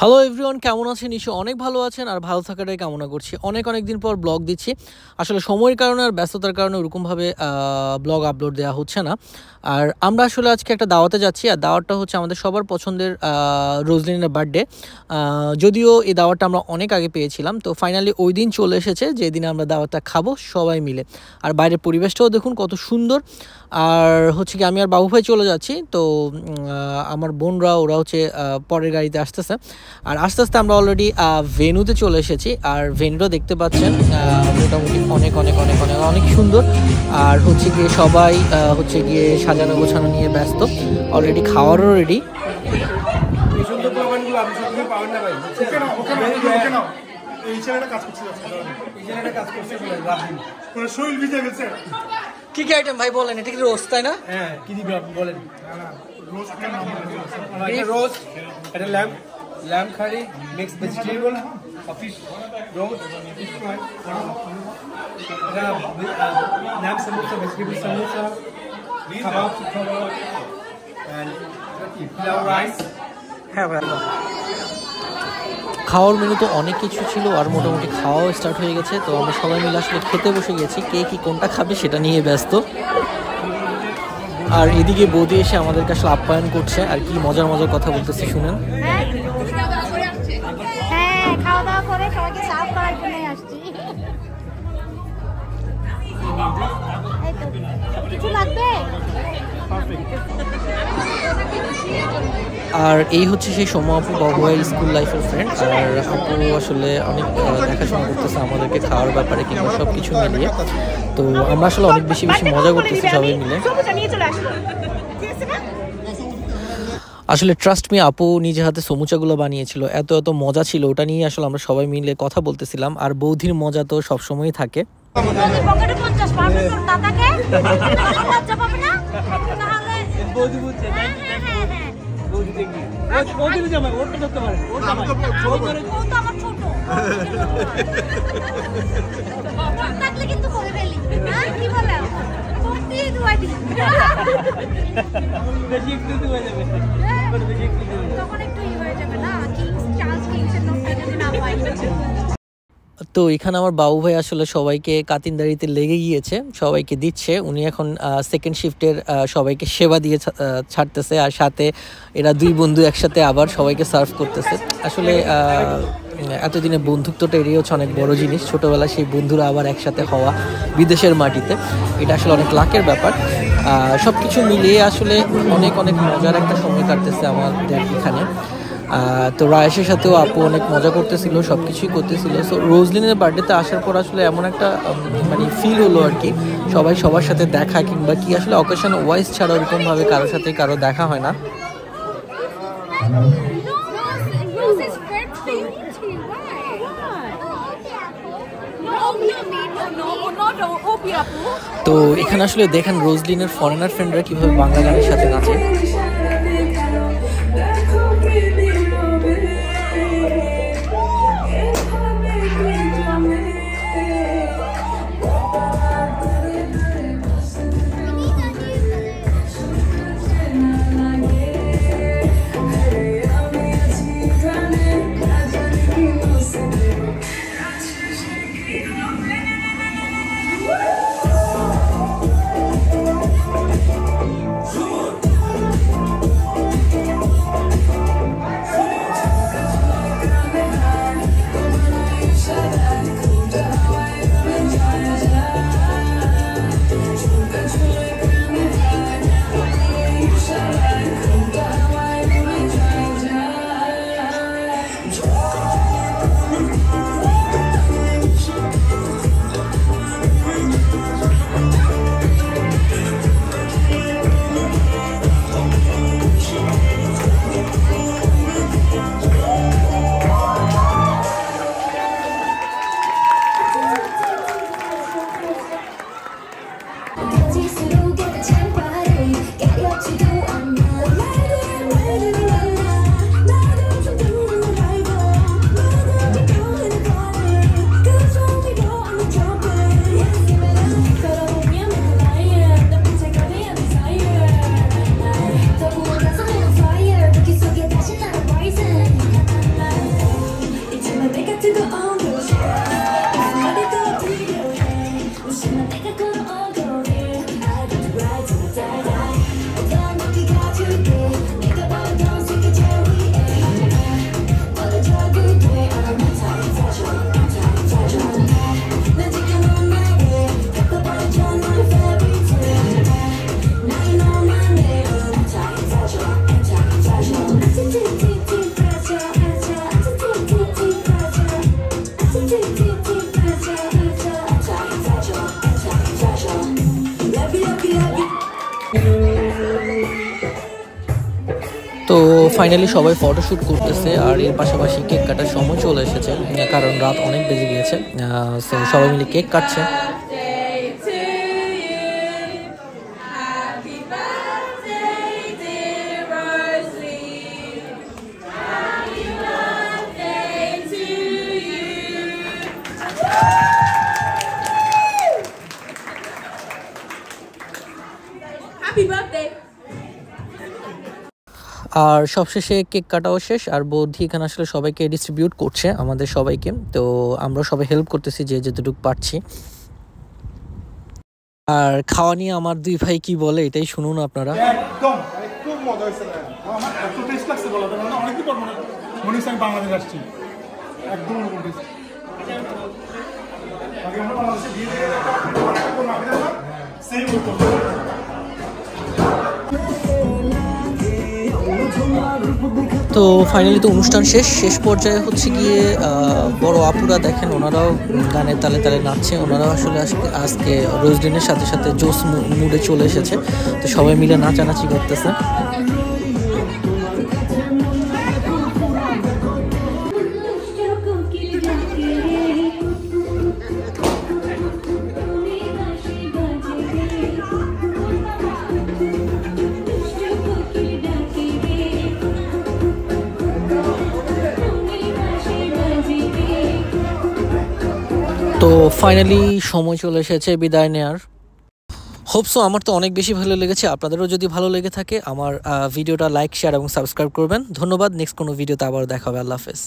Hello everyone, কেমন আছেন? নিশ্চয়ই অনেক ভালো আছেন আর ভালো থাকাটাই কামনা করছি। অনেক দিন পর ব্লগ দিচ্ছি। আসলে সময়ের কারণে আর ব্যস্ততার কারণে ওরকমভাবে ব্লগ আপলোড দেওয়া হচ্ছে না। আর আমরা আসলে আজকে একটা দাওয়াতে যাচ্ছি, আর দাওয়াতটা হচ্ছে আমাদের সবার পছন্দের রোজলিনের বার্থডে। যদিও এই দাওয়াতটা আমরা অনেক আগে পেয়েছিলাম, তো ফাইনালি ওই দিন চলে এসেছে যেদিন আমরা দাওয়াতটা খাবো সবাই মিলে। আর বাইরের পরিবেশটাও দেখুন কত সুন্দর। আর হচ্ছে কি, আমি আর বাবু ভাই চলে যাচ্ছি, তো আমার বোনরা ওরা হচ্ছে পরের গাড়িতে আসতেছে। আর আস্তে আস্তে আমরা অলরেডি ভেন্যুতে চলে এসেছি। আর ভেন্যুটা দেখতে পাচ্ছেন মোটামুটি অনেক সুন্দর। আর হচ্ছে গিয়ে সবাই হচ্ছে গিয়ে সাজানো গোছানো নিয়ে ব্যস্ত। অলরেডি খাওয়ারও রেডি। কি কি আইটেম ভাই বলেন? এটা কি রোস্ট, তাই না? হ্যাঁ, কি দিবেন আপনি বলেন। এটা রোস্ট, এটা lamb curry, mixed vegetable, a fish roast, fish fry, এটা lamb samosa, vegetable samosa, kebab, and pilau rice. হ্যাঁ ভাই, খাওয়ার মেনু তো অনেক কিছু ছিল, আর মোটামুটি খাওয়াও স্টার্ট হয়ে গেছে। তো আমরা সবাই মিলে আসলে খেতে বসে গেছি। কে কি কোনটা খাবে সেটা নিয়ে ব্যস্ত। আর এদিকে বৌদি এসে আমাদেরকে আসলে আপ্যায়ন করছে, আর কি মজার কথা বলতেছে শুনেন। হ্যাঁ, খাওয়া দাওয়া করে সবাইকে সার্ভ করার জন্যই আসছি। এই তো, কিছু লাগবে? আর এই হচ্ছে সেই সময় আপু, বাবু ভাইয়ের স্কুল লাইফের ফ্রেন্ড। আর আপু আসলে অনেক দেখাশোনা করতেছে আমাদেরকে খাওয়ার ব্যাপারে কিংবা সব কিছু মিলিয়ে। তো আমরা আসলে অনেক বেশি মজা করতেছি সবাই মিলে। আসলে ট্রাস্ট মি, আপু নিজে হাতে সমুচাগুলো বানিয়েছিল, এত মজা ছিল। ওটা নিয়ে আসলে আমরা সবাই মিলে কথা বলতেছিলাম। আর বৌদির মজা তো সবসময়ই থাকে। তো এখানে আমার বাবু ভাই আসলে সবাইকে কাতিনদারিতে লেগে গিয়েছে, সবাইকে দিচ্ছে। উনি এখন সেকেন্ড শিফটের সবাইকে সেবা দিয়ে ছাড়তেছে, আর সাথে এরা দুই বন্ধু একসাথে আবার সবাইকে সার্ভ করতেছে। আসলে এতদিনে বন্ধুত্বটা এরই হচ্ছে অনেক বড় জিনিস। ছোটোবেলায় সেই বন্ধুরা আবার একসাথে হওয়া বিদেশের মাটিতে, এটা আসলে অনেক লাকের ব্যাপার। সব কিছু মিলিয়ে আসলে অনেক মজার একটা সময় কাটতেছে আমাদের এখানে। তো রায়েশের সাথেও আপু অনেক মজা করতেছিল, সব কিছুই করতেছিল। সো রোজলিনের বার্থডেতে আসার পর আসলে এমন একটা মানে ফিল হলো আর কি, সবাই সবার সাথে দেখা কিংবা কি আসলে অকেশন ওয়াইজ ছাড়া ওরকমভাবে কারোর সাথে কারো দেখা হয় না। তো এখানে আসলে দেখেন রোজলিনের ফরেনার ফ্রেন্ডরা কিভাবে বাংলা গানের সাথে নাচে। তো ফাইনালি সবাই ফটোশ্যুট করতেছে আর এর পাশাপাশি কেক কাটার সময় চলে এসেছে, কারণ রাত অনেক বেজে গিয়েছে। তো সবাই মিলে কেক কাটছে। আর সবশেষে কেক কাটাও শেষ, আর বৌদি এখানে আসলে সবাইকে ডিস্ট্রিবিউট করছে, আমাদের সবাইকে। তো আমরা সবাই হেল্প করতেছি যে যেতটুকু পারছি। আর খাওয়া নিয়ে আমার দুই ভাই কি বলে এটাই শুনুন আপনারা। একদম খুব মজা হয়েছে, আমার এত টেস্ট লাগছে বলা যাবে না, অনেকদিন পর মনে হচ্ছে আমি বাংলাদেশ আসছি, একদম অন্যরকম টেস্ট। আগে আমরা বাংলাদেশে বিয়ে দিয়ে সেম হতো। তো ফাইনালি তো অনুষ্ঠান শেষ পর্যায়ে হচ্ছে গিয়ে বড় আপুরা দেখেন ওনারাও গানের তালে তালে নাচছে। ওনারাও আসলে আজকে রোজ দিনের সাথে সাথে জোস মুডে চলে এসেছে, তো সবাই মিলে নাচানাচি করতেছে। তো ফাইনালি সময় চলে এসেছে বিদায় নেয়ার। হোপসো আমার তো অনেক বেশি ভালো লেগেছে, আপনাদেরও যদি ভালো লেগে থাকে আমার ভিডিওটা লাইক, শেয়ার এবং সাবস্ক্রাইব করবেন। ধন্যবাদ। নেক্সট কোনো ভিডিওতে আবার দেখা হবে। আল্লাহ হাফেজ।